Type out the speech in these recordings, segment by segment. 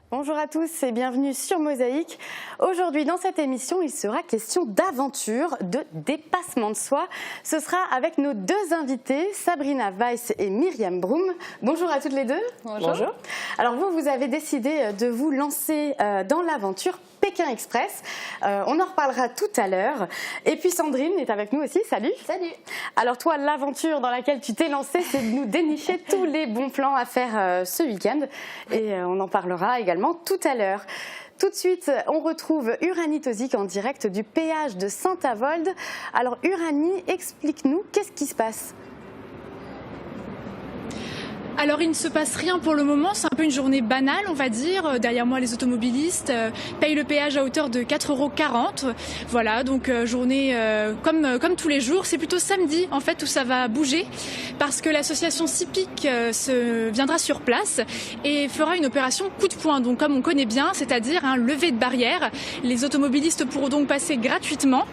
Bonjour à tous et bienvenue sur Mosaïque. Aujourd'hui dans cette émission, il sera question d'aventure, de dépassement de soi. Ce sera avec nos deux invités, Sabrina Weiss et Myriam Broum. Bonjour à toutes les deux. Bonjour. Alors vous avez décidé de vous lancer dans l'aventure Pékin Express. On en reparlera tout à l'heure. Et puis Sandrine est avec nous aussi. Salut. Salut. Alors toi, l'aventure dans laquelle tu t'es lancée, c'est de nous dénicher tous les bons plans à faire ce week-end. Et on en parlera également tout à l'heure. Tout de suite, on retrouve Uranie Tozic en direct du péage de Saint-Avold. Alors Uranie, explique-nous, qu'est-ce qui se passe ? Alors il ne se passe rien pour le moment, c'est un peu une journée banale on va dire. Derrière moi les automobilistes payent le péage à hauteur de 4,40 €. Voilà, donc journée comme tous les jours. C'est plutôt samedi en fait où ça va bouger parce que l'association Cipic viendra sur place et fera une opération coup de poing. Donc comme on connaît bien, c'est-à-dire un lever de barrière. Les automobilistes pourront donc passer gratuitement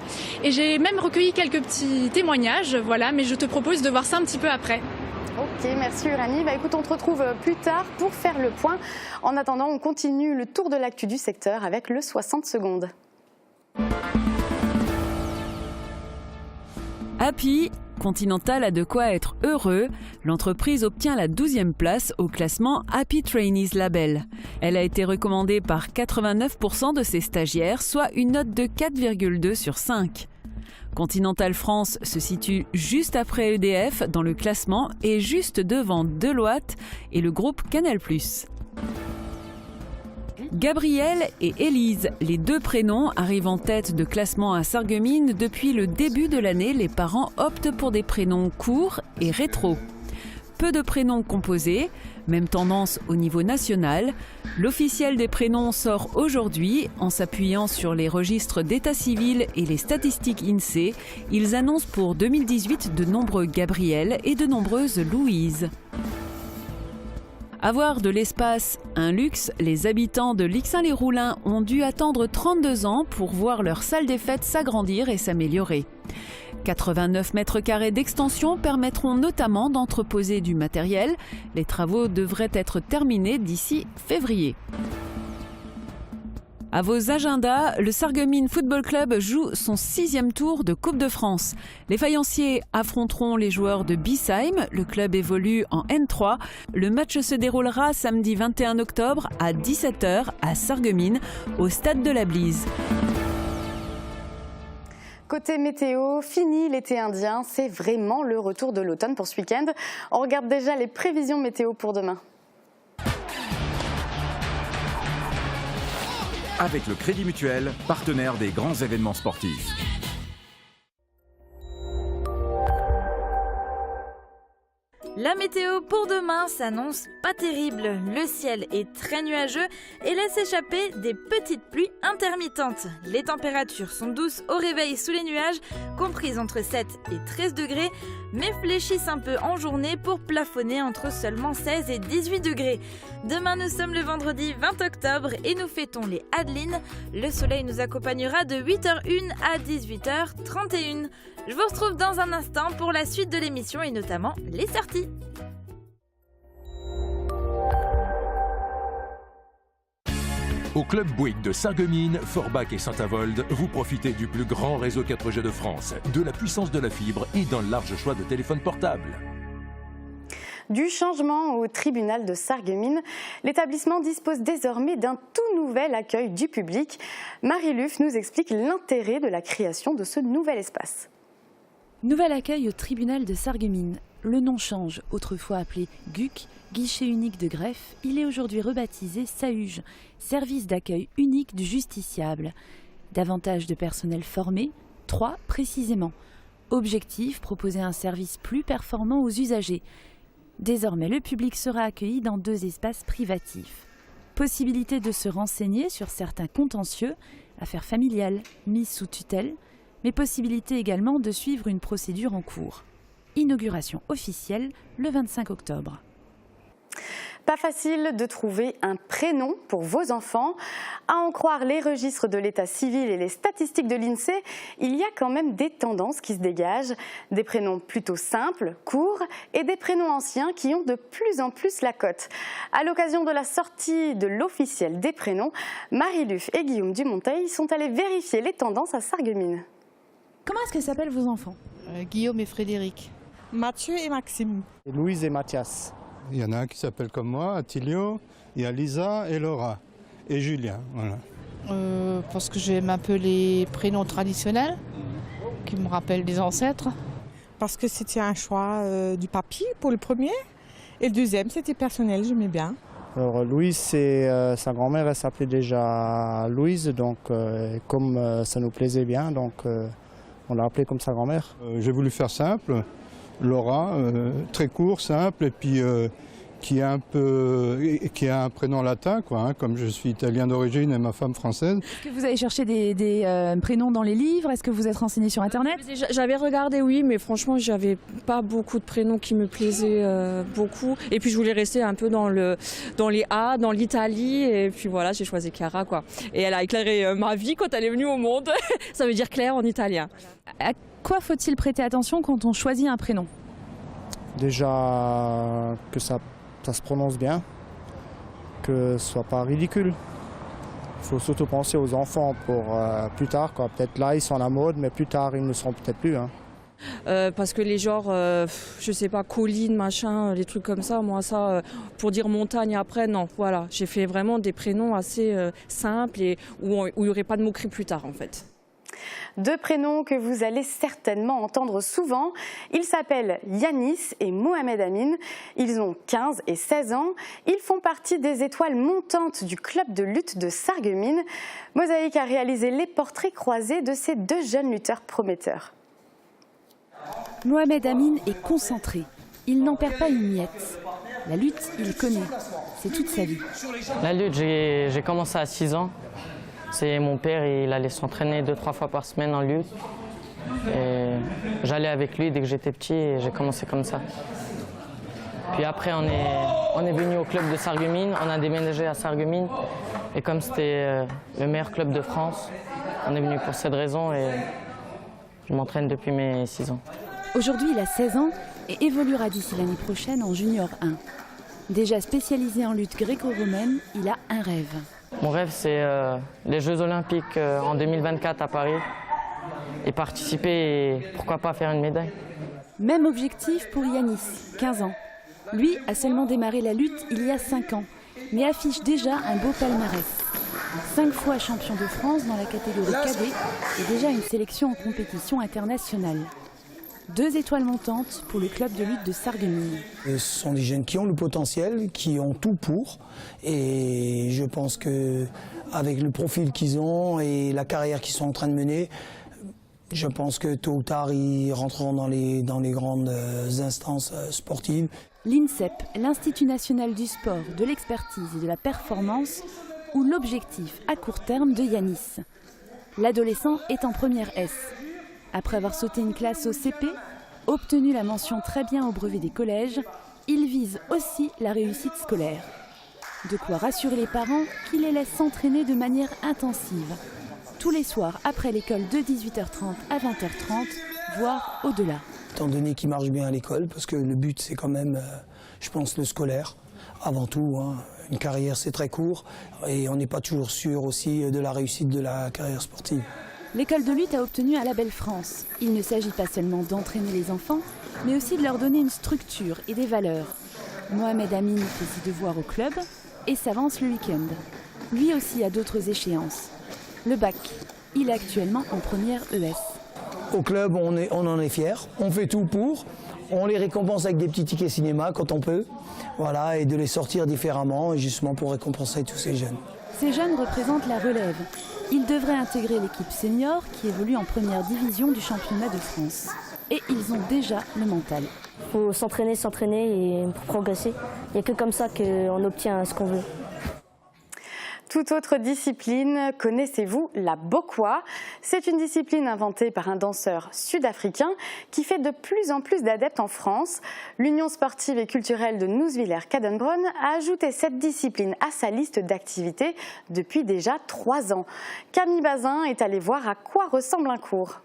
et j'ai même recueilli quelques petits témoignages, voilà, mais je te propose de voir ça un petit peu après. Ok, merci Uranie. Écoute, on te retrouve plus tard pour faire le point. En attendant, on continue le tour de l'actu du secteur avec le 60 secondes. Happy, Continental a de quoi être heureux. L'entreprise obtient la 12e place au classement Happy Trainees Label. Elle a été recommandée par 89% de ses stagiaires, soit une note de 4,2 sur 5. Continental France se situe juste après EDF dans le classement et juste devant Deloitte et le groupe Canal+. Gabrielle et Élise, les deux prénoms arrivent en tête de classement à Sarreguemines. Depuis le début de l'année, les parents optent pour des prénoms courts et rétro. Peu de prénoms composés, même tendance au niveau national. L'officiel des prénoms sort aujourd'hui en s'appuyant sur les registres d'état civil et les statistiques INSEE. Ils annoncent pour 2018 de nombreux Gabriel et de nombreuses Louise. Avoir de l'espace, un luxe, les habitants de Lixin-les-Roulins ont dû attendre 32 ans pour voir leur salle des fêtes s'agrandir et s'améliorer. 89 mètres carrés d'extension permettront notamment d'entreposer du matériel. Les travaux devraient être terminés d'ici février. À vos agendas, le Sarreguemines Football Club joue son 6e tour de Coupe de France. Les faïenciers affronteront les joueurs de Biesheim. Le club évolue en N3. Le match se déroulera samedi 21 octobre à 17 h à Sarreguemines, au stade de la Blise. Côté météo, fini l'été indien, c'est vraiment le retour de l'automne pour ce week-end. On regarde déjà les prévisions météo pour demain. Avec le Crédit Mutuel, partenaire des grands événements sportifs. La météo pour demain s'annonce pas terrible. Le ciel est très nuageux et laisse échapper des petites pluies intermittentes. Les températures sont douces au réveil sous les nuages, comprises entre 7 et 13 degrés, mais fléchissent un peu en journée pour plafonner entre seulement 16 et 18 degrés. Demain, nous sommes le vendredi 20 octobre et nous fêtons les Adelines. Le soleil nous accompagnera de 8h01 à 18h31. Je vous retrouve dans un instant pour la suite de l'émission et notamment les sorties. Au Club Bouygues de Sarreguemines, Forbach et Saint-Avold, vous profitez du plus grand réseau 4G de France, de la puissance de la fibre et d'un large choix de téléphones portables. Du changement au tribunal de Sarreguemines, l'établissement dispose désormais d'un tout nouvel accueil du public. Marie Luff nous explique l'intérêt de la création de ce nouvel espace. Nouvel accueil au tribunal de Sarreguemines. Le nom change, autrefois appelé GUC, guichet unique de greffe, il est aujourd'hui rebaptisé SAUJ, service d'accueil unique du justiciable. Davantage de personnel formé, 3 précisément. Objectif, proposer un service plus performant aux usagers. Désormais, le public sera accueilli dans 2 espaces privatifs. Possibilité de se renseigner sur certains contentieux, affaires familiales, mises sous tutelle, mais possibilité également de suivre une procédure en cours. Inauguration officielle le 25 octobre. Pas facile de trouver un prénom pour vos enfants. À en croire les registres de l'état civil et les statistiques de l'INSEE, il y a quand même des tendances qui se dégagent. Des prénoms plutôt simples, courts et des prénoms anciens qui ont de plus en plus la cote. À l'occasion de la sortie de l'officiel des prénoms, Marie-Luce et Guillaume Dumonteil sont allés vérifier les tendances à Sarreguemines. Comment est-ce que s'appellent vos enfants? Guillaume et Frédéric. Mathieu et Maxime. Louise et Mathias. Il y en a un qui s'appelle comme moi, Attilio. Il y a Lisa et Laura. Et Julien, voilà. Parce que j'aime un peu les prénoms traditionnels, qui me rappellent des ancêtres. Parce que c'était un choix du papy pour le premier. Et le deuxième, c'était personnel, j'aimais bien. Alors Louise, sa grand-mère, elle s'appelait déjà Louise, donc comme ça nous plaisait bien, donc on l'a appelée comme sa grand-mère. J'ai voulu faire simple. Laura, très court, simple, et puis qui a un prénom latin, quoi, hein, comme je suis italien d'origine et ma femme française. Est-ce que vous avez cherché des prénoms dans les livres? Est-ce que vous êtes renseigné sur Internet? J'avais regardé, oui, mais franchement, j'avais pas beaucoup de prénoms qui me plaisaient beaucoup. Et puis, je voulais rester un peu dans les A, dans l'Italie. Et puis voilà, j'ai choisi Chiara, quoi. Et elle a éclairé ma vie quand elle est venue au monde. Ça veut dire Claire en italien. À quoi faut-il prêter attention quand on choisit un prénom? Déjà que ça se prononce bien, que ce soit pas ridicule. Il faut surtout penser aux enfants pour plus tard, quoi. Peut-être là ils sont à la mode, mais plus tard ils ne le seront peut-être plus. Hein. Parce que les genres, je sais pas, collines, machin, les trucs comme ça, moi ça, pour dire montagne après, non, voilà. J'ai fait vraiment des prénoms assez simples et où il n'y aurait pas de moquerie plus tard en fait. Deux prénoms que vous allez certainement entendre souvent. Ils s'appellent Yanis et Mohamed Amin. Ils ont 15 et 16 ans. Ils font partie des étoiles montantes du club de lutte de Sarreguemines. Mosaïque a réalisé les portraits croisés de ces deux jeunes lutteurs prometteurs. Mohamed Amin est concentré. Il n'en perd pas une miette. La lutte, il connaît. C'est toute sa vie. La lutte, j'ai commencé à 6 ans. C'est mon père, il allait s'entraîner 2-3 fois par semaine en lutte. J'allais avec lui dès que j'étais petit et j'ai commencé comme ça. Puis après, on est venu au club de Sarreguemines, on a déménagé à Sarreguemines. Et comme c'était le meilleur club de France, on est venu pour cette raison et je m'entraîne depuis mes 6 ans. Aujourd'hui, il a 16 ans et évoluera d'ici l'année prochaine en Junior 1. Déjà spécialisé en lutte gréco-romaine, il a un rêve. Mon rêve, c'est les Jeux Olympiques en 2024 à Paris et participer et pourquoi pas faire une médaille. Même objectif pour Yanis, 15 ans. Lui a seulement démarré la lutte il y a 5 ans, mais affiche déjà un beau palmarès. 5 fois champion de France dans la catégorie cadet et déjà une sélection en compétition internationale. 2 étoiles montantes pour le club de lutte de Sarreguemines. Ce sont des jeunes qui ont le potentiel, qui ont tout pour. Et je pense qu'avec le profil qu'ils ont et la carrière qu'ils sont en train de mener, je pense que tôt ou tard, ils rentreront dans les grandes instances sportives. L'INSEP, l'Institut national du sport, de l'expertise et de la performance, ou l'objectif à court terme de Yanis. L'adolescent est en première S. Après avoir sauté une classe au CP, obtenu la mention très bien au brevet des collèges, il vise aussi la réussite scolaire. De quoi rassurer les parents qui les laissent s'entraîner de manière intensive. Tous les soirs après l'école de 18h30 à 20h30, voire au-delà. Étant donné qu'ils marchent bien à l'école, parce que le but c'est quand même, je pense, le scolaire. Avant tout, hein, une carrière c'est très court et on n'est pas toujours sûr aussi de la réussite de la carrière sportive. L'école de lutte a obtenu un label France. Il ne s'agit pas seulement d'entraîner les enfants, mais aussi de leur donner une structure et des valeurs. Mohamed Amin fait ses devoirs au club et s'avance le week-end. Lui aussi a d'autres échéances. Le bac, il est actuellement en première ES. Au club, on en est fiers, on fait tout pour. On les récompense avec des petits tickets cinéma quand on peut. Voilà, et de les sortir différemment, justement pour récompenser tous ces jeunes. Ces jeunes représentent la relève. Ils devraient intégrer l'équipe senior qui évolue en première division du championnat de France. Et ils ont déjà le mental. Il faut s'entraîner et pour progresser. Il n'y a que comme ça qu'on obtient ce qu'on veut. toute autre discipline, connaissez-vous la bokwa? C'est une discipline inventée par un danseur sud-africain qui fait de plus en plus d'adeptes en France. L'Union sportive et culturelle de Nouswiller-Cadenbronn a ajouté cette discipline à sa liste d'activités depuis déjà 3 ans. Camille Bazin est allée voir à quoi ressemble un cours.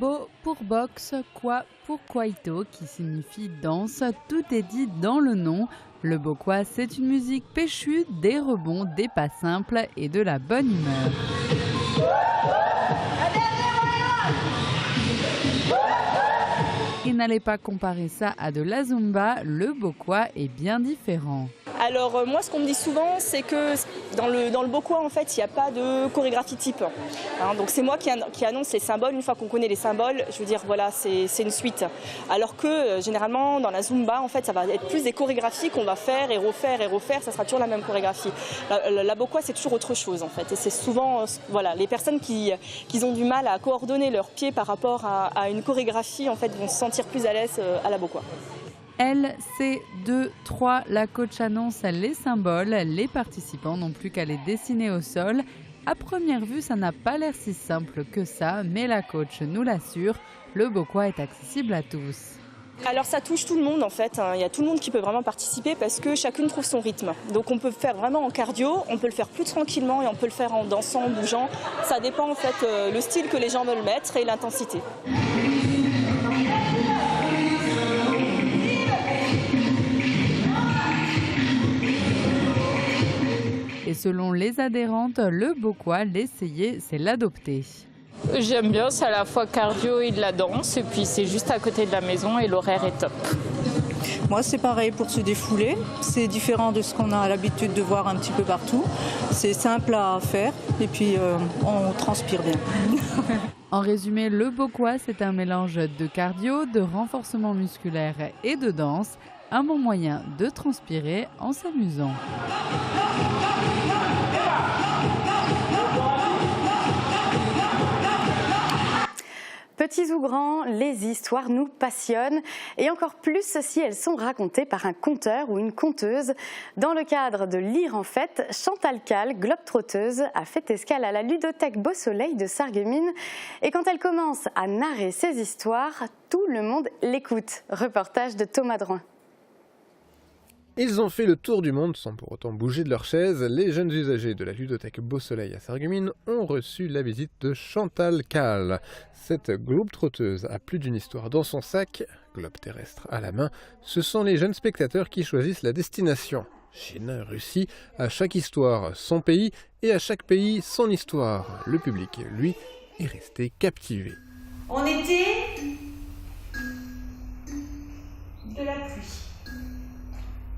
Bo pour boxe, kwa pour kwaito, qui signifie danse, tout est dit dans le nom. Le bokwa, c'est une musique péchue, des rebonds, des pas simples et de la bonne humeur. Et n'allez pas comparer ça à de la zumba, le bokwa est bien différent. Alors moi, ce qu'on me dit souvent, c'est que dans le bokwa, en fait, il n'y a pas de chorégraphie type. Hein, donc c'est moi qui annonce les symboles. Une fois qu'on connaît les symboles, je veux dire, voilà, c'est une suite. Alors que généralement, dans la zumba, en fait, ça va être plus des chorégraphies qu'on va faire et refaire. Ça sera toujours la même chorégraphie. La bokwa, c'est toujours autre chose, en fait. Et c'est souvent, voilà, les personnes qui ont du mal à coordonner leurs pieds par rapport à une chorégraphie, en fait, vont se sentir plus à l'aise à la bokwa. L, C, 2, 3, la coach annonce les symboles. Les participants n'ont plus qu'à les dessiner au sol. À première vue, ça n'a pas l'air si simple que ça, mais la coach nous l'assure, le bokwa est accessible à tous. Alors ça touche tout le monde en fait, il y a tout le monde qui peut vraiment participer parce que chacune trouve son rythme. Donc on peut le faire vraiment en cardio, on peut le faire plus tranquillement et on peut le faire en dansant, en bougeant. Ça dépend en fait le style que les gens veulent mettre et l'intensité. Et selon les adhérentes, le bokwa, l'essayer, c'est l'adopter. J'aime bien, c'est à la fois cardio et de la danse, et puis c'est juste à côté de la maison et l'horaire est top. Moi, c'est pareil pour se défouler. C'est différent de ce qu'on a l'habitude de voir un petit peu partout. C'est simple à faire et puis on transpire bien. En résumé, le bokwa, c'est un mélange de cardio, de renforcement musculaire et de danse. Un bon moyen de transpirer en s'amusant. Petits ou grands, les histoires nous passionnent et encore plus si elles sont racontées par un conteur ou une conteuse. Dans le cadre de Lire en fête, Chantal Cal, globe-trotteuse, a fait escale à la ludothèque Beau Soleil de Sarreguemines. Et quand elle commence à narrer ses histoires, tout le monde l'écoute. Reportage de Thomas Drouin. Ils ont fait le tour du monde sans pour autant bouger de leur chaise. Les jeunes usagers de la ludothèque Beau Soleil à Sarreguemines ont reçu la visite de Chantal Cal. Cette globe-trotteuse a plus d'une histoire dans son sac, globe terrestre à la main. Ce sont les jeunes spectateurs qui choisissent la destination. Chine, Russie, à chaque histoire son pays et à chaque pays son histoire. Le public, lui, est resté captivé. On était de la pluie.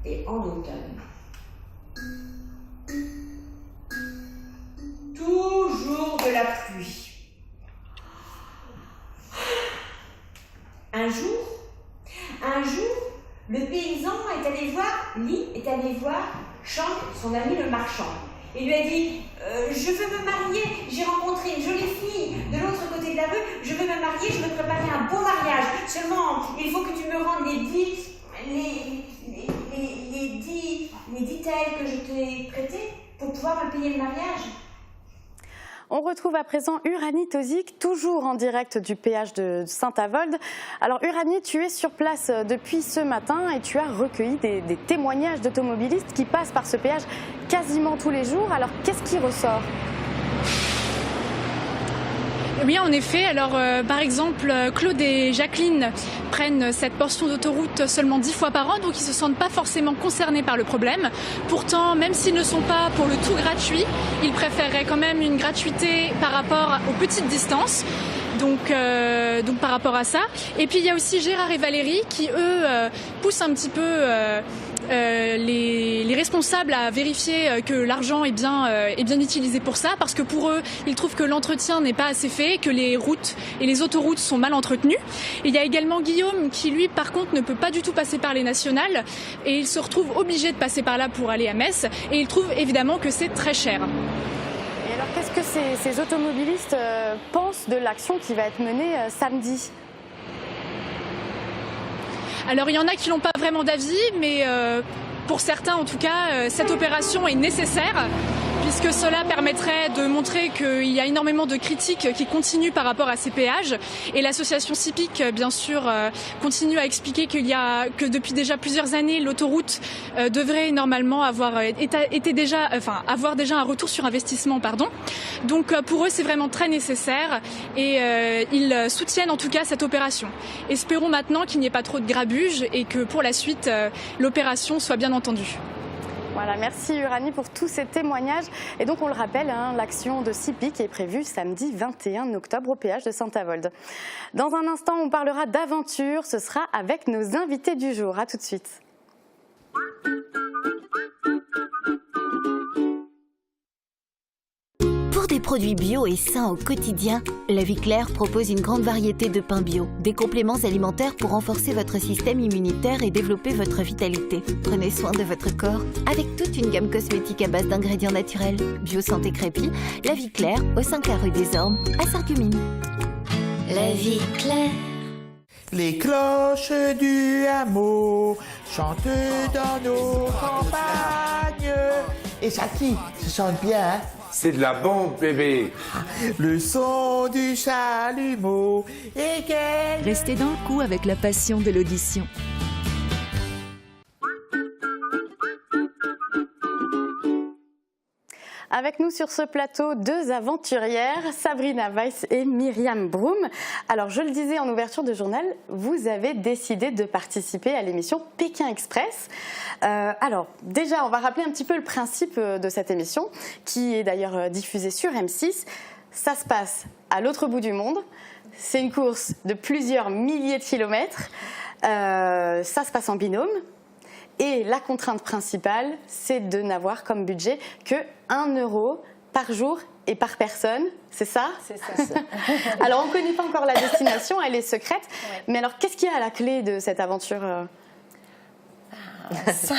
Et en automne. Toujours de la pluie. Un jour, le paysan est allé voir Chang, son ami le marchand. Il lui a dit je veux me marier, j'ai rencontré une jolie fille de l'autre côté de la rue, je veux me marier, je veux préparer un beau mariage. Seulement, il faut que tu me rendes les 10 tailles que je t'ai prêtées pour pouvoir me payer le mariage. On retrouve à présent Uranie Tozic, toujours en direct du péage de Saint-Avold. Alors Uranie, tu es sur place depuis ce matin et tu as recueilli des témoignages d'automobilistes qui passent par ce péage quasiment tous les jours. Alors qu'est-ce qui ressort ? Oui, en effet. Alors, par exemple, Claude et Jacqueline prennent cette portion d'autoroute seulement 10 fois par an, donc ils ne se sentent pas forcément concernés par le problème. Pourtant, même s'ils ne sont pas pour le tout gratuit, ils préféreraient quand même une gratuité par rapport aux petites distances. Donc par rapport à ça. Et puis il y a aussi Gérard et Valérie qui, eux, poussent un petit peu les responsables à vérifier que l'argent est bien utilisé pour ça, parce que pour eux, ils trouvent que l'entretien n'est pas assez fait, que les routes et les autoroutes sont mal entretenues. Et il y a également Guillaume qui, lui, par contre, ne peut pas du tout passer par les nationales et il se retrouve obligé de passer par là pour aller à Metz et il trouve évidemment que c'est très cher. Et alors, qu'est-ce que ces automobilistes pensent de l'action qui va être menée samedi ? Alors il y en a qui n'ont pas vraiment d'avis, mais pour certains en tout cas, cette opération est nécessaire, puisque cela permettrait de montrer qu'il y a énormément de critiques qui continuent par rapport à ces péages. Et l'association CIPIC, bien sûr, continue à expliquer que depuis déjà plusieurs années, l'autoroute devrait normalement avoir déjà un retour sur investissement. Donc pour eux, c'est vraiment très nécessaire et ils soutiennent en tout cas cette opération. Espérons maintenant qu'il n'y ait pas trop de grabuge et que pour la suite, l'opération soit bien entendue. Voilà, merci Uranie pour tous ces témoignages. Et donc on le rappelle, l'action de CIPIC est prévue samedi 21 octobre au péage de Saint-Avold. Dans un instant, on parlera d'aventure. Ce sera avec nos invités du jour. À tout de suite. Pour des produits bio et sains au quotidien, La Vie Claire propose une grande variété de pains bio, des compléments alimentaires pour renforcer votre système immunitaire et développer votre vitalité. Prenez soin de votre corps avec toute une gamme cosmétique à base d'ingrédients naturels. Bio Santé Crépy, La Vie Claire, au 5 rue des Ormes, à Sarreguemines. La Vie Claire. Les cloches du hameau chantent dans nos campagnes. Et ça qui se chante bien, hein? C'est de la bombe, bébé. Le son du chalumeau et quel... Restez dans le coup avec la passion de l'audition. Avec nous sur ce plateau, deux aventurières, Sabrina Weiss et Myriam Broum. Alors, je le disais en ouverture de journal, vous avez décidé de participer à l'émission Pékin Express. Alors, déjà, on va rappeler un petit peu le principe de cette émission, qui est d'ailleurs diffusée sur M6. Ça se passe à l'autre bout du monde. C'est une course de plusieurs milliers de kilomètres. Ça se passe en binôme. Et la contrainte principale, c'est de n'avoir comme budget que 1 euro par jour et par personne. C'est ça ? C'est ça. Alors, on ne connaît pas encore la destination, elle est secrète. Ouais. Mais alors, qu'est-ce qu'il y a à la clé de cette aventure ? 100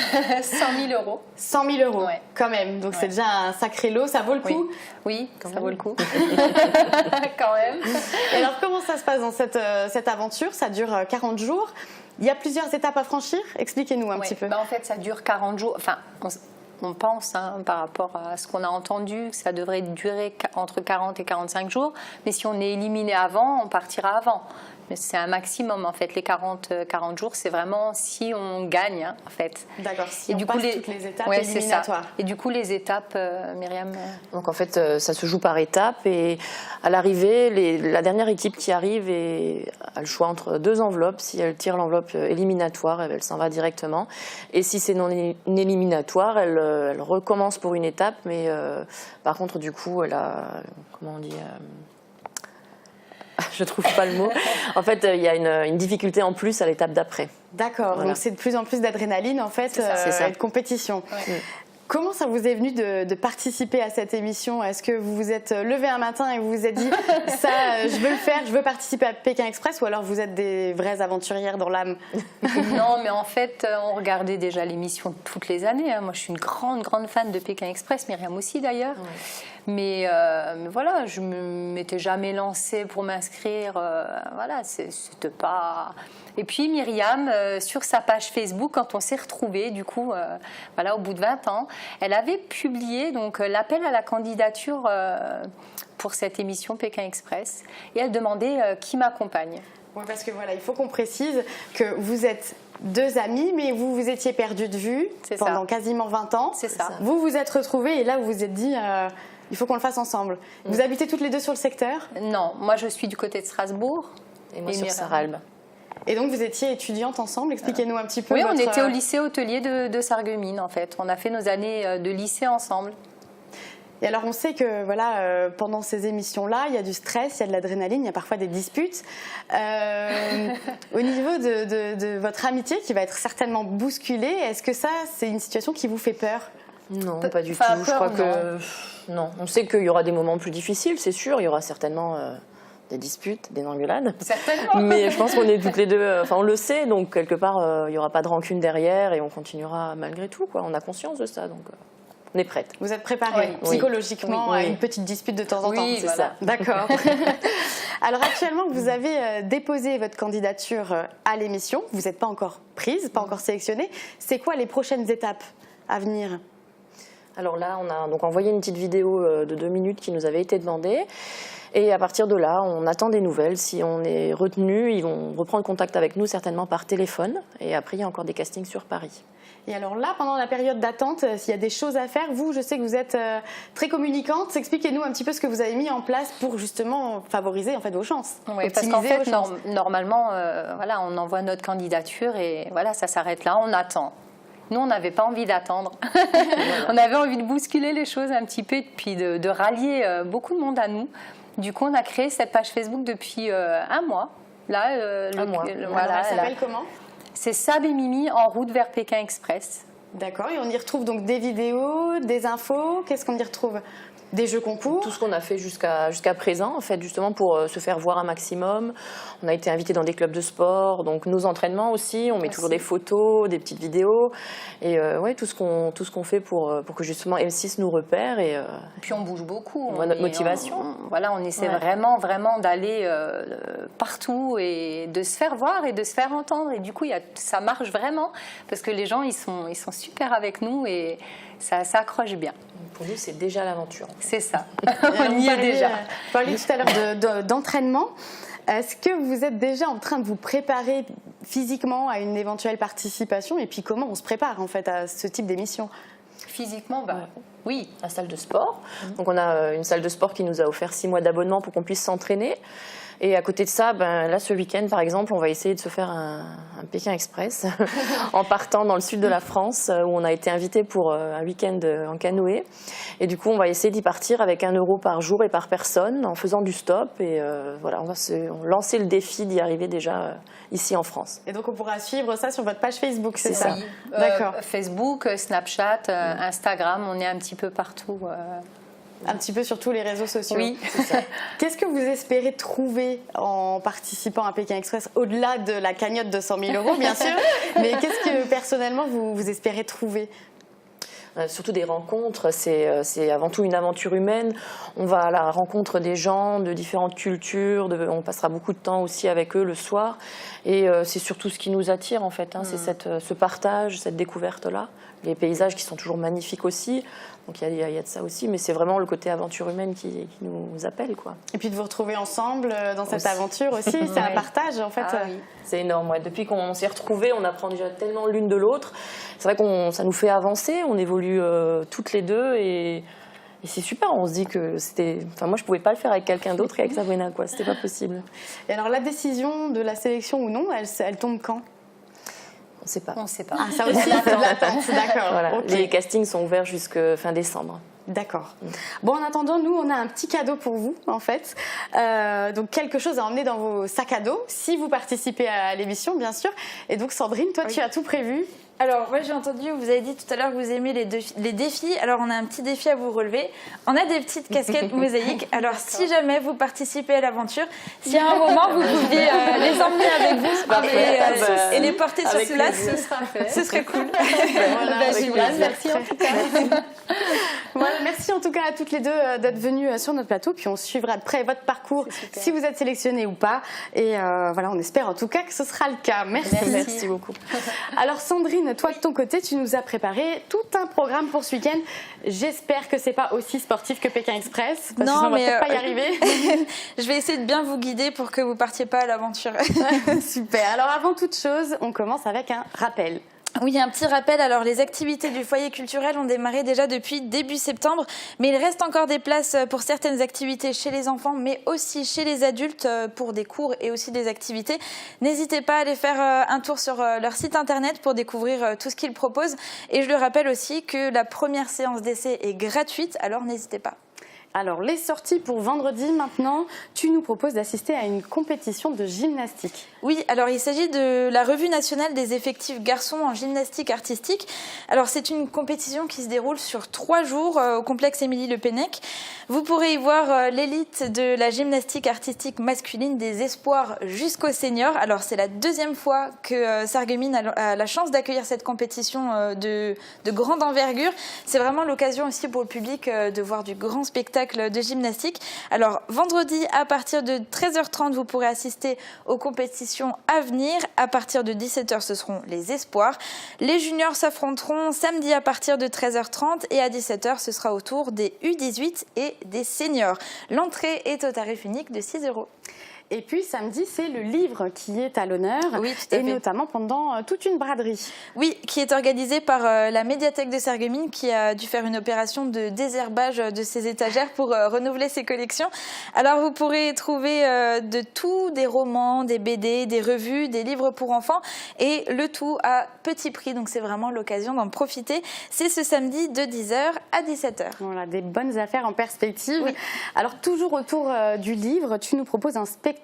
000 euros. 100 000 euros, ouais. Quand même. Donc, c'est déjà un sacré lot. Ça vaut le coup ? Oui, ça vaut le coup. Quand même. Et alors, comment ça se passe dans cette aventure ? Ça dure 40 jours. Il y a plusieurs étapes à franchir. Expliquez-nous un petit peu. En fait, ça dure 40 jours. Enfin, on pense, par rapport à ce qu'on a entendu, que ça devrait durer entre 40 et 45 jours. Mais si on est éliminé avant, on partira avant. C'est un maximum, en fait. Les 40 jours, c'est vraiment si on gagne, en fait. D'accord, si on passe toutes les étapes éliminatoires. Et du coup, les étapes, Myriam Donc, en fait, ça se joue par étapes. Et à l'arrivée, la dernière équipe qui arrive a le choix entre 2 enveloppes. Si elle tire l'enveloppe éliminatoire, elle s'en va directement. Et si c'est non éliminatoire, elle recommence pour une étape. Mais par contre, du coup, elle a... Comment on dit je trouve pas le mot. En fait, il y a une difficulté en plus à l'étape d'après. D'accord, voilà. Donc c'est de plus en plus d'adrénaline en fait, et de compétition. Ouais. Comment ça vous est venu de participer à cette émission ? Est-ce que vous vous êtes levé un matin et vous vous êtes dit ça, je veux le faire, je veux participer à Pékin Express, ou alors vous êtes des vraies aventurières dans l'âme ? Non, mais en fait, on regardait déjà l'émission toutes les années. Moi, je suis une grande fan de Pékin Express, Myriam aussi d'ailleurs. Ouais. Mais voilà, je ne m'étais jamais lancée pour m'inscrire. Voilà, c'était pas... Et puis Myriam, sur sa page Facebook, quand on s'est retrouvés, du coup, voilà, au bout de 20 ans, elle avait publié donc l'appel à la candidature pour cette émission Pékin Express. Et elle demandait qui m'accompagne. Oui, parce que voilà, il faut qu'on précise que vous êtes 2 amies, mais vous vous étiez perdues de vue pendant quasiment 20 ans. C'est ça. Vous vous êtes retrouvées et là, vous vous êtes dit... il faut qu'on le fasse ensemble. Vous habitez toutes les 2 sur le secteur ? Non, moi je suis du côté de Strasbourg. Et moi sur Sarralbe. Et donc vous étiez étudiantes ensemble, expliquez-nous un petit peu. Oui, on était au lycée hôtelier de Sarreguemines en fait. On a fait nos années de lycée ensemble. Et alors on sait que voilà, pendant ces émissions-là, il y a du stress, il y a de l'adrénaline, il y a parfois des disputes. Au niveau de votre amitié qui va être certainement bousculée, est-ce que ça, c'est une situation qui vous fait peur? Non, pas du tout. Je crois que non. On sait qu'il y aura des moments plus difficiles, c'est sûr. Il y aura certainement des disputes, des engueulades. Certainement. Mais je pense qu'on est toutes les deux, enfin on le sait, donc quelque part il n'y aura pas de rancune derrière et on continuera malgré tout, quoi. On a conscience de ça, donc on est prête. Vous êtes préparée psychologiquement à une petite dispute de temps en temps. Oui, c'est ça. D'accord. Alors actuellement, vous avez déposé votre candidature à l'émission. Vous n'êtes pas encore prise, pas encore sélectionnée. C'est quoi les prochaines étapes à venir? Alors là, on a donc envoyé une petite vidéo de 2 minutes qui nous avait été demandée. Et à partir de là, on attend des nouvelles. Si on est retenu, ils vont reprendre contact avec nous certainement par téléphone. Et après, il y a encore des castings sur Paris. Et alors là, pendant la période d'attente, s'il y a des choses à faire, vous, je sais que vous êtes très communicante. Expliquez-nous un petit peu ce que vous avez mis en place pour justement favoriser en fait vos chances. Oui, parce qu'en fait, normalement, voilà, on envoie notre candidature et voilà, ça s'arrête là, on attend. Nous, on n'avait pas envie d'attendre. On avait envie de bousculer les choses un petit peu et puis de rallier beaucoup de monde à nous. Du coup, on a créé cette page Facebook depuis 1 mois. Là, un mois. Voilà, elle s'appelle comment? C'est Sab et Mimi en route vers Pékin Express. D'accord, et on y retrouve donc des vidéos, des infos. Qu'est-ce qu'on y retrouve? Des jeux concours? Tout ce qu'on a fait jusqu'à présent, en fait, justement pour se faire voir un maximum. On a été invités dans des clubs de sport, donc nos entraînements aussi. On met toujours des photos, des petites vidéos. Et ouais, tout ce qu'on fait pour que justement M6 nous repère. Et puis on bouge beaucoup. On voit notre motivation. Voilà, on essaie vraiment d'aller partout et de se faire voir et de se faire entendre. Et du coup, ça marche vraiment parce que les gens, ils sont super avec nous et ça accroche bien. Pour nous, c'est déjà l'aventure. C'est ça. On y est déjà. Vous parliez tout à l'heure d'entraînement. Est-ce que vous êtes déjà en train de vous préparer physiquement à une éventuelle participation? Et puis comment on se prépare en fait à ce type d'émission? Physiquement, oui, la salle de sport. Donc on a une salle de sport qui nous a offert 6 mois d'abonnement pour qu'on puisse s'entraîner. Et à côté de ça, là, ce week-end, par exemple, on va essayer de se faire un Pékin Express en partant dans le sud de la France, où on a été invité pour un week-end en canoë. Et du coup, on va essayer d'y partir avec 1 € par jour et par personne, en faisant du stop. Et voilà, on va lancer le défi d'y arriver déjà ici en France. Et donc, on pourra suivre ça sur votre page Facebook, c'est ça? Oui. D'accord. Facebook, Snapchat, Instagram, on est un petit peu partout. Un petit peu sur tous les réseaux sociaux. Oui. Qu'est-ce que vous espérez trouver en participant à Pékin Express, au-delà de la cagnotte de 100 000 €, bien sûr? Mais qu'est-ce que personnellement vous espérez trouver? Surtout des rencontres, c'est avant tout une aventure humaine. On va à la rencontre des gens de différentes cultures, on passera beaucoup de temps aussi avec eux le soir. Et c'est surtout ce qui nous attire en fait, c'est ce partage, cette découverte-là. Les paysages qui sont toujours magnifiques aussi, donc il y a de ça aussi, mais c'est vraiment le côté aventure humaine qui nous appelle, quoi. Et puis de vous retrouver ensemble dans cette aventure aussi, c'est un partage en fait. Oui. C'est énorme, ouais. Depuis qu'on s'est retrouvés, on apprend déjà tellement l'une de l'autre. C'est vrai que ça nous fait avancer, on évolue toutes les deux et c'est super, on se dit que c'était... Enfin, moi, je ne pouvais pas le faire avec quelqu'un d'autre et avec Sabrina, quoi. C'était pas possible. Et alors, la décision de la sélection ou non, elle tombe quand? On ne sait pas. On ne sait pas. Ah, ça aussi, c'est de l'attente, d'accord. Voilà. Okay. Les castings sont ouverts jusqu'à fin décembre. D'accord. Bon, en attendant, nous, on a un petit cadeau pour vous, en fait. Donc, quelque chose à emmener dans vos sacs à dos, si vous participez à l'émission, bien sûr. Et donc, Sandrine, toi, tu as tout prévu? Alors, moi, j'ai entendu, vous avez dit tout à l'heure que vous aimez les défis. Alors, on a un petit défi à vous relever. On a des petites casquettes mosaïques. Alors, si jamais vous participez à l'aventure, si à un moment, vous pouviez les emmener avec vous et les porter sur cela, ce serait cool. Voilà, merci en tout cas. Voilà, merci en tout cas à toutes les deux d'être venues sur notre plateau. Puis on suivra de près votre parcours, si vous êtes sélectionnés ou pas. Et voilà, on espère en tout cas que ce sera le cas. Merci. Merci beaucoup. Alors Sandrine, toi de ton côté, tu nous as préparé tout un programme pour ce week-end. J'espère que c'est pas aussi sportif que Pékin Express, parce que on va peut-être pas y arriver. Je vais essayer de bien vous guider pour que vous partiez pas à l'aventure. Super. Alors avant toute chose, on commence avec un rappel. Oui, un petit rappel. Alors, les activités du foyer culturel ont démarré déjà depuis début septembre, mais il reste encore des places pour certaines activités chez les enfants, mais aussi chez les adultes pour des cours et aussi des activités. N'hésitez pas à aller faire un tour sur leur site internet pour découvrir tout ce qu'ils proposent. Et je le rappelle aussi que la première séance d'essai est gratuite, alors n'hésitez pas. Alors, les sorties pour vendredi maintenant, tu nous proposes d'assister à une compétition de gymnastique. Oui, alors il s'agit de la revue nationale des effectifs garçons en gymnastique artistique. Alors c'est une compétition qui se déroule sur 3 jours au complexe Émilie Le Pennec. Vous pourrez y voir l'élite de la gymnastique artistique masculine des espoirs jusqu'aux seniors. Alors c'est la 2e fois que Sarreguemines a la chance d'accueillir cette compétition de grande envergure. C'est vraiment l'occasion aussi pour le public de voir du grand spectacle de gymnastique. Alors vendredi à partir de 13h30, vous pourrez assister aux compétitions à venir. À partir de 17h, ce seront les espoirs. Les juniors s'affronteront samedi à partir de 13h30 et à 17h, ce sera au tour des U18 et des seniors. L'entrée est au tarif unique de 6 €. Et puis samedi, c'est le livre qui est à l'honneur, oui, tout à fait. Notamment pendant toute une braderie. Oui, qui est organisée par la médiathèque de Sarreguemines qui a dû faire une opération de désherbage de ses étagères pour renouveler ses collections. Alors vous pourrez trouver de tout, des romans, des BD, des revues, des livres pour enfants et le tout à petit prix. Donc c'est vraiment l'occasion d'en profiter. C'est ce samedi de 10h à 17h. Voilà, des bonnes affaires en perspective. Oui. Alors toujours autour du livre, tu nous proposes un spectacle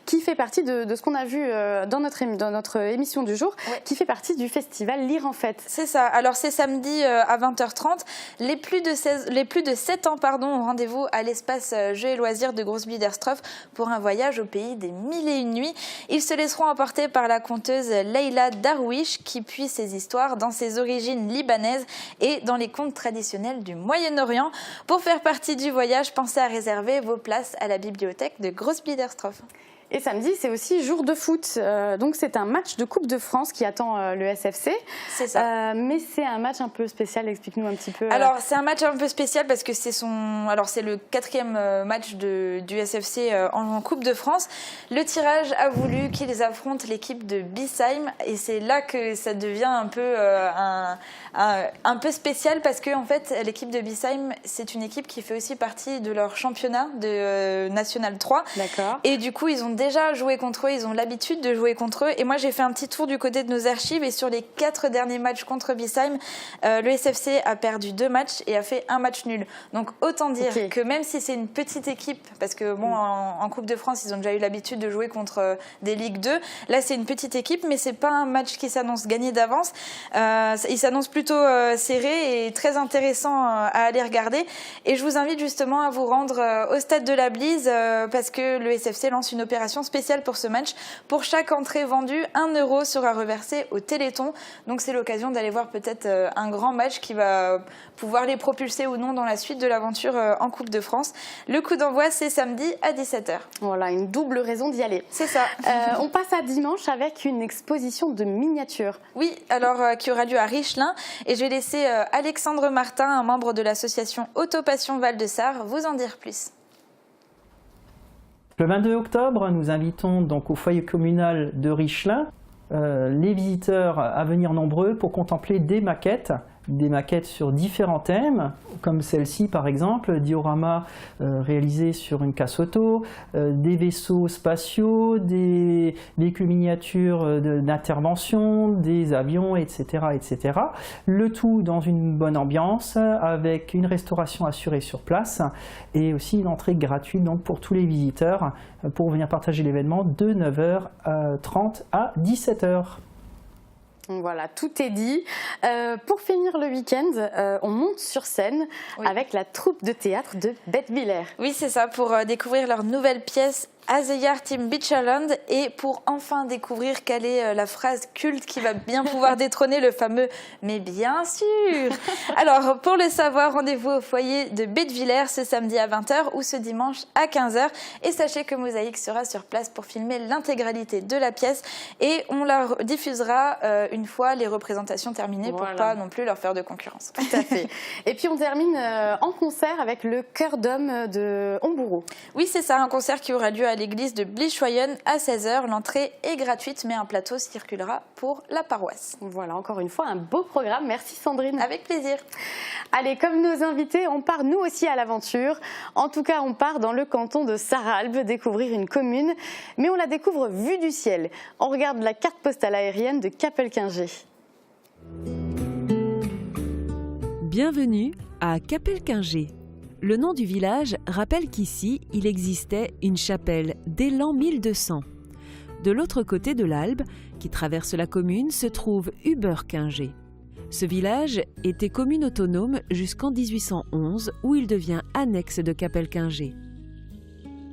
qui fait partie de ce qu'on a vu dans notre émission du jour, qui fait partie du festival Lire en Fête. C'est ça. Alors c'est samedi à 20h30. Les plus de 7 ans ont rendez-vous à l'espace Jeux et Loisirs de Grosse-Biederstroff pour un voyage au pays des 1001 nuits. Ils se laisseront emporter par la conteuse Leila Darwish qui puise ses histoires dans ses origines libanaises et dans les contes traditionnels du Moyen-Orient. Pour faire partie du voyage, pensez à réserver vos places à la bibliothèque de Grosse-Biederstroff. Et samedi, c'est aussi jour de foot. Donc c'est un match de Coupe de France qui attend le SFC. C'est ça. Mais c'est un match un peu spécial. Explique-nous un petit peu. Alors c'est un match un peu spécial parce que c'est le 4e match du SFC en Coupe de France. Le tirage a voulu qu'ils affrontent l'équipe de Biesheim et c'est là que ça devient un peu un peu spécial parce que en fait l'équipe de Biesheim c'est une équipe qui fait aussi partie de leur championnat de National 3. D'accord. Et du coup ils ont déjà joué contre eux, ils ont l'habitude de jouer contre eux. Et moi, j'ai fait un petit tour du côté de nos archives et sur les 4 derniers matchs contre Biesheim, le SFC a perdu 2 matchs et a fait 1 match nul. Donc, autant dire que même si c'est une petite équipe, parce que bon, en Coupe de France, ils ont déjà eu l'habitude de jouer contre des Ligue 2. Là, c'est une petite équipe, mais c'est pas un match qui s'annonce gagné d'avance. Il s'annonce plutôt serré et très intéressant à aller regarder. Et je vous invite justement à vous rendre au stade de la Blise parce que le SFC lance une opération spéciale pour ce match. Pour chaque entrée vendue, 1 € sera reversé au Téléthon. Donc c'est l'occasion d'aller voir peut-être un grand match qui va pouvoir les propulser ou non dans la suite de l'aventure en Coupe de France. Le coup d'envoi, c'est samedi à 17h. Voilà, une double raison d'y aller. C'est ça. On passe à dimanche avec une exposition de miniatures. Oui, alors qui aura lieu à Richelin. Et je vais laisser Alexandre Martin, un membre de l'association Autopassion Val-de-Sarre, vous en dire plus. Le 22 octobre, nous invitons donc au foyer communal de Richelin les visiteurs à venir nombreux pour contempler des maquettes sur différents thèmes, comme celle-ci par exemple, diorama réalisé sur une casse auto, des vaisseaux spatiaux, des véhicules miniatures d'intervention, des avions, etc., etc. Le tout dans une bonne ambiance, avec une restauration assurée sur place et aussi une entrée gratuite donc, pour tous les visiteurs pour venir partager l'événement de 9h30 à 17h. Voilà, tout est dit. Pour finir le week-end, on monte sur scène avec la troupe de théâtre de Bette Biller. Oui, c'est ça, pour découvrir leur nouvelle pièce Azeyar Team Beacherland et pour enfin découvrir quelle est la phrase culte qui va bien pouvoir détrôner le fameux « mais bien sûr ». Alors, pour le savoir, rendez-vous au foyer de Betteviller ce samedi à 20h ou ce dimanche à 15h. Et sachez que Mosaïque sera sur place pour filmer l'intégralité de la pièce et on la diffusera une fois les représentations terminées pour pas non plus leur faire de concurrence. Tout à fait. Et puis on termine en concert avec le Chœur d'Hommes de Homburo. Oui, c'est ça, un concert qui aura lieu à l'église de Blischweilen à 16h. L'entrée est gratuite, mais un plateau circulera pour la paroisse. Voilà, encore une fois, un beau programme. Merci Sandrine. Avec plaisir. Allez, comme nos invités, on part nous aussi à l'aventure. En tout cas, on part dans le canton de Sarralbe découvrir une commune, mais on la découvre vue du ciel. On regarde la carte postale aérienne de Capelquingé. Bienvenue à Capelquingé. Le nom du village rappelle qu'ici, il existait une chapelle dès l'an 1200. De l'autre côté de l'Albe, qui traverse la commune, se trouve Überkingé. Ce village était commune autonome jusqu'en 1811, où il devient annexe de Capelquingé.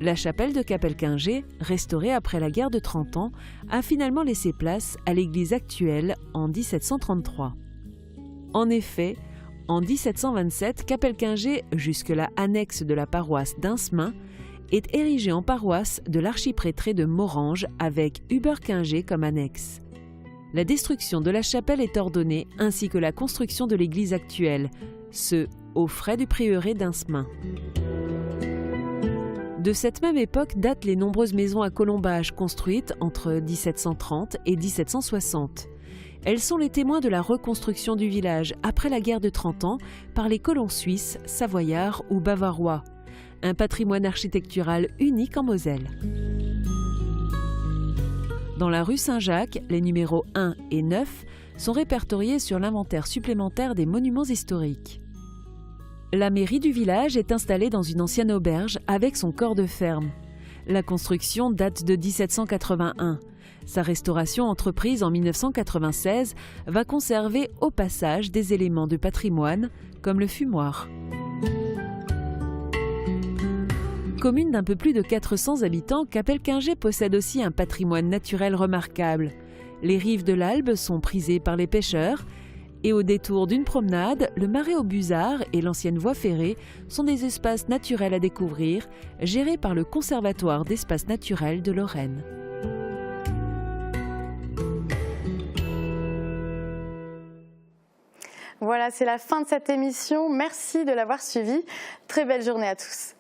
La chapelle de Capelquingé, restaurée après la guerre de 30 ans, a finalement laissé place à l'église actuelle en 1733. En effet, en 1727, Capelquingé, jusque-là annexe de la paroisse d'Insmin, est érigée en paroisse de l'archiprêtré de Morange avec Überkingé comme annexe. La destruction de la chapelle est ordonnée ainsi que la construction de l'église actuelle, ce aux frais du prieuré d'Insmin. De cette même époque datent les nombreuses maisons à colombages construites entre 1730 et 1760. Elles sont les témoins de la reconstruction du village après la guerre de 30 ans par les colons suisses, savoyards ou bavarois. Un patrimoine architectural unique en Moselle. Dans la rue Saint-Jacques, les numéros 1 et 9 sont répertoriés sur l'inventaire supplémentaire des monuments historiques. La mairie du village est installée dans une ancienne auberge avec son corps de ferme. La construction date de 1781. Sa restauration entreprise en 1996 va conserver au passage des éléments de patrimoine comme le fumoir. Commune d'un peu plus de 400 habitants, Capelquingé possède aussi un patrimoine naturel remarquable. Les rives de l'Albe sont prisées par les pêcheurs et au détour d'une promenade, le marais aux Busards et l'ancienne voie ferrée sont des espaces naturels à découvrir, gérés par le Conservatoire d'espaces naturels de Lorraine. Voilà, c'est la fin de cette émission. Merci de l'avoir suivie. Très belle journée à tous.